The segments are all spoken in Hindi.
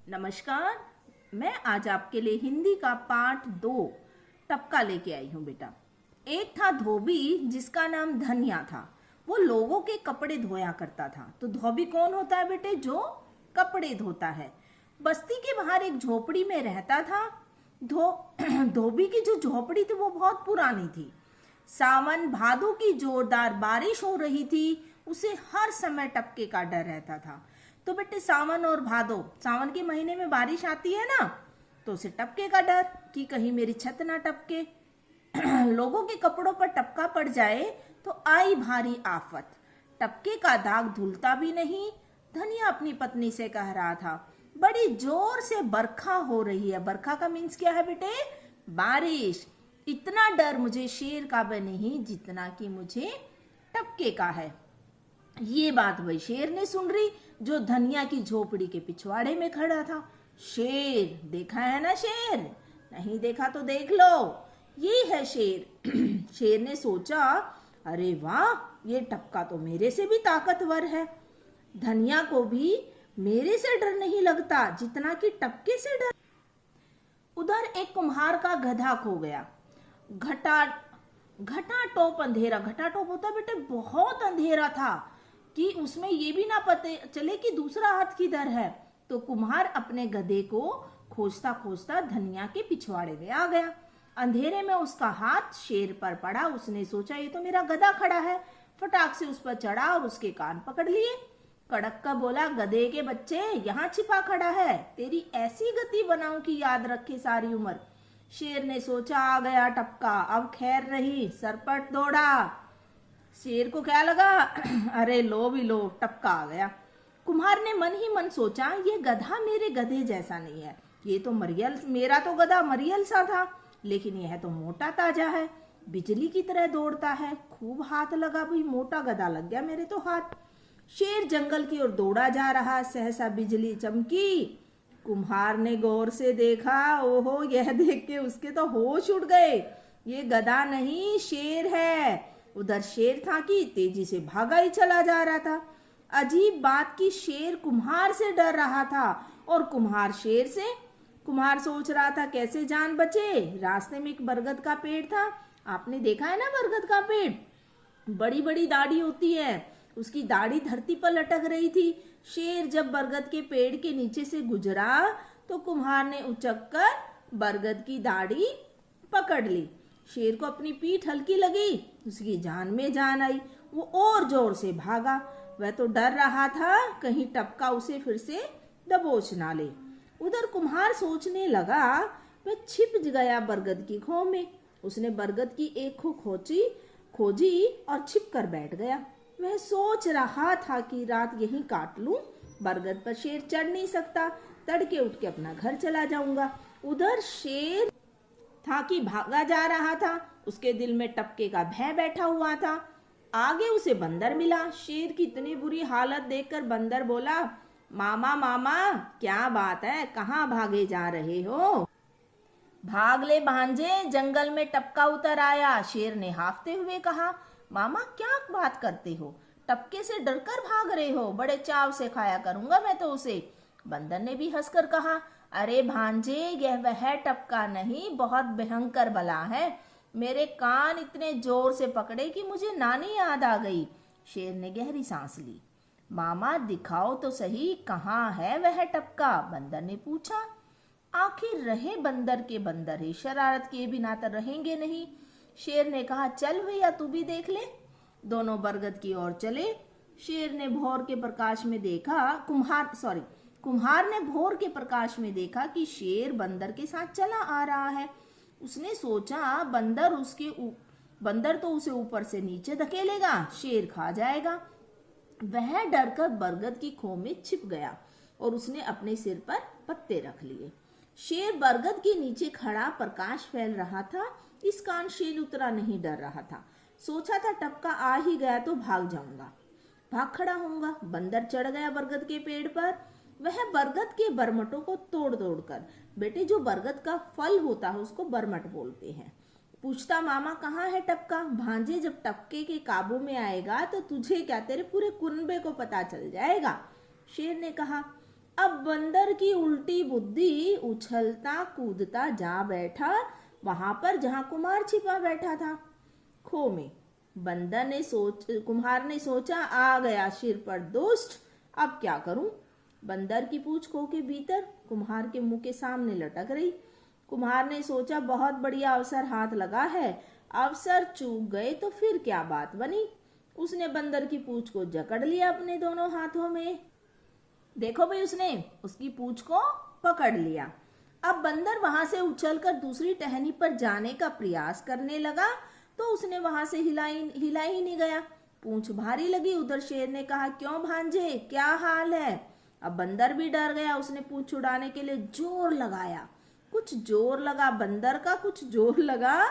नमस्कार। मैं आज आपके लिए हिंदी का पाठ 2 टपका लेके आई हूँ बेटा। एक था धोबी जिसका नाम धनिया था। वो लोगों के कपड़े धोया करता था। तो धोबी कौन होता है बेटे? जो कपड़े धोता है। बस्ती के बाहर एक झोपड़ी में रहता था। धोबी की जो झोपड़ी थी वो बहुत पुरानी थी। सावन भादों की जोरदार बारिश हो रही थी। उसे हर समय टपके का डर रहता था। तो बेटे सावन और भादो, सावन के महीने में बारिश आती है ना, तो उसे टपके का डर कि कहीं मेरी छत ना टपके। लोगों के कपड़ों पर टपका पड़ जाए तो आई भारी आफत। टपके का दाग धुलता भी नहीं। धनिया अपनी पत्नी से कह रहा था, बड़ी जोर से बरखा हो रही है। बरखा का मीन्स क्या है बेटे? बारिश। इतना डर मुझे शेर का भी नहीं जितना कि मुझे टपके का है। ये बात वही शेर ने सुन रही जो धनिया की झोपड़ी के पिछवाड़े में खड़ा था। शेर देखा है ना? शेर नहीं देखा तो देख लो, ये है शेर। शेर ने सोचा, अरे वाह, ये टपका तो मेरे से भी ताकतवर है। धनिया को भी मेरे से डर नहीं लगता जितना कि टपके से डर। उधर एक कुम्हार का गधा खो गया। घटा घटाटोप अंधेरा। घटाटोप होता बेटे बहुत अंधेरा था कि उसमें ये भी ना पता चले कि दूसरा हाथ किधर है। तो कुम्हार अपने गधे को खोजता खोजता धनिया के पिछवाड़े में आ गया। अंधेरे में उसका हाथ शेर पर पड़ा। उसने सोचा ये तो मेरा गधा खड़ा है। फटाक से उस पर चढ़ा और उसके कान पकड़ लिए। कड़क का बोला, गधे के बच्चे, यहाँ छिपा खड़ा है, तेरी ऐसी गति बनाऊं कि याद रखे सारी उम्र। शेर ने सोचा, आ गया टपका, अब खैर रही। सरपट दौड़ा। शेर को क्या लगा, अरे लो भी लो, टपका आ गया। कुम्हार ने मन ही मन सोचा, ये गधा मेरे गधे जैसा नहीं है। ये तो मरियल, मेरा तो गधा मरियल सा था, लेकिन यह तो मोटा ताजा है, बिजली की तरह दौड़ता है। खूब हाथ लगा भाई, मोटा गधा लग गया मेरे तो हाथ। शेर जंगल की ओर दौड़ा जा रहा। सहसा बिजली चमकी। कुम्हार ने गौर से देखा। ओहो, यह देख के उसके तो होश उड़ गए। ये गधा नहीं, शेर है। उधर शेर था कि तेजी से भागा ही चला जा रहा था। अजीब बात कि शेर कुम्हार से डर रहा था और कुम्हार शेर से। कुम्हार सोच रहा था कैसे जान बचे। रास्ते में एक बरगद का पेड़ था। आपने देखा है ना बरगद का पेड़? बड़ी बड़ी दाढ़ी होती है, उसकी दाढ़ी धरती पर लटक रही थी। शेर जब बरगद के पेड़ के नीचे से गुजरा तो कुम्हार ने उचक कर बरगद की दाढ़ी पकड़ ली। शेर को अपनी पीठ हल्की लगी, उसकी जान में जान आई। वो और जोर से भागा। वह तो डर रहा था कहीं टपका उसे फिर से दबोच ना ले। उधर कुम्हार सोचने लगा, वह छिप गया बरगद की खो में। उसने बरगद की एक खो खोजी और छिप कर बैठ गया। वह सोच रहा था कि रात यहीं काट लूं। बरगद पर शेर चढ़ नहीं सकता, तड़के उठ के अपना घर चला जाऊंगा। उधर शेर था कि भागा जा रहा था। उसके दिल में टपके का भय बैठा हुआ था। आगे उसे बंदर मिला। शेर की इतनी बुरी हालत देखकर बंदर बोला, मामा मामा, क्या बात है, कहाँ भागे जा रहे हो? भाग ले भांजे, जंगल में टपका उतर आया। शेर ने हाफते हुए कहा, मामा क्या बात करते हो? टपके से डरकर भाग रहे हो? बड़े चाव से खाया करूंगा मैं तो उसे। बंदर ने भी हंसकर कहा, अरे भांजे, यह वह टपका नहीं, बहुत भयंकर बला है। मेरे कान इतने जोर से पकड़े कि मुझे नानी याद आ गई। शेर ने गहरी सांस ली। मामा दिखाओ तो सही, कहाँ है वह टपका? बंदर ने पूछा। आखिर रहे बंदर के बंदर ही, शरारत किए बिना तो रहेंगे नहीं। शेर ने कहा, चल भैया तू भी देख ले। दोनों बरगद की ओर चले। शेर ने भोर के प्रकाश में देखा, कुम्हार ने भोर के प्रकाश में देखा कि शेर बंदर के साथ चला आ रहा है। उसने सोचा बंदर तो उसे ऊपर से नीचे धकेलेगा, शेर खा जाएगा। वह डरकर बरगद की खो में छिप गया और उसने अपने सिर पर पत्ते रख लिए। शेर बरगद के नीचे खड़ा, प्रकाश फैल रहा था, इस कारण शेर उतना नहीं डर रहा था। सोचा था टपका आ ही गया तो भाग जाऊंगा, भाग खड़ा होऊंगा। बंदर चढ़ गया बरगद के पेड़ पर। वह बरगद के बरमटों को तोड़ तोड़ कर, बेटे जो बरगद का फल होता है उसको बरमट बोलते हैं, पूछता, मामा कहाँ है टपका? भांजे, जब टपके के काबू में आएगा तो तुझे क्या, तेरे पूरे कुनबे को पता चल जाएगा। शेर ने कहा, अब बंदर की उल्टी बुद्धि उछलता कूदता जा बैठा वहां पर जहां कुम्हार छिपा बैठा था, खो में। कुम्हार ने सोचा, आ गया सिर पर दुष्ट, अब क्या करूं। बंदर की पूंछ खो के भीतर कुम्हार के मुंह के सामने लटक रही। कुम्हार ने सोचा, बहुत बढ़िया अवसर हाथ लगा है, अवसर चूक गए तो फिर क्या बात बनी। उसने बंदर की पूंछ को जकड़ लिया अपने दोनों हाथों में। देखो भाई, उसने उसकी पूंछ को पकड़ लिया। अब बंदर वहां से उछलकर दूसरी टहनी पर जाने का प्रयास करने लगा तो उसने वहां से हिला ही नहीं गया। पूंछ भारी लगी। उधर शेर ने कहा, क्यों भांजे, क्या हाल है। अब बंदर भी डर गया। उसने पूंछ छुड़ाने के लिए जोर लगाया। कुछ जोर लगा बंदर का, कुछ जोर लगा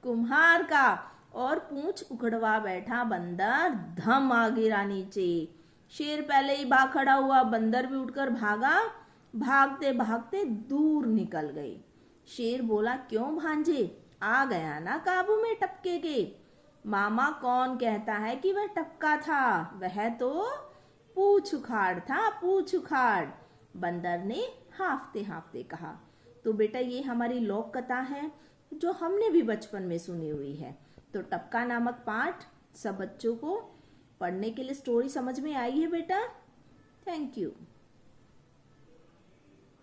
कुम्हार का, और पूंछ उखड़वा बैठा बंदर धम आ गिरा नीचे। शेर पहले ही भाग खड़ा हुआ, बंदर भी उठकर भागा। भागते भागते दूर निकल गए। शेर बोला, क्यों भांजे, आ गया ना काबू में टपके के। मामा, कौन कहता है कि वह टपका था, वह तो पूंछ उखाड़ था, पूंछ उखाड़। बंदर ने हाफते हाफते कहा। तो बेटा, ये हमारी लोक कथा है जो हमने भी बचपन में सुनी हुई है। तो टपका नामक पाठ सब बच्चों को पढ़ने के लिए स्टोरी समझ में आई है बेटा। Thank you.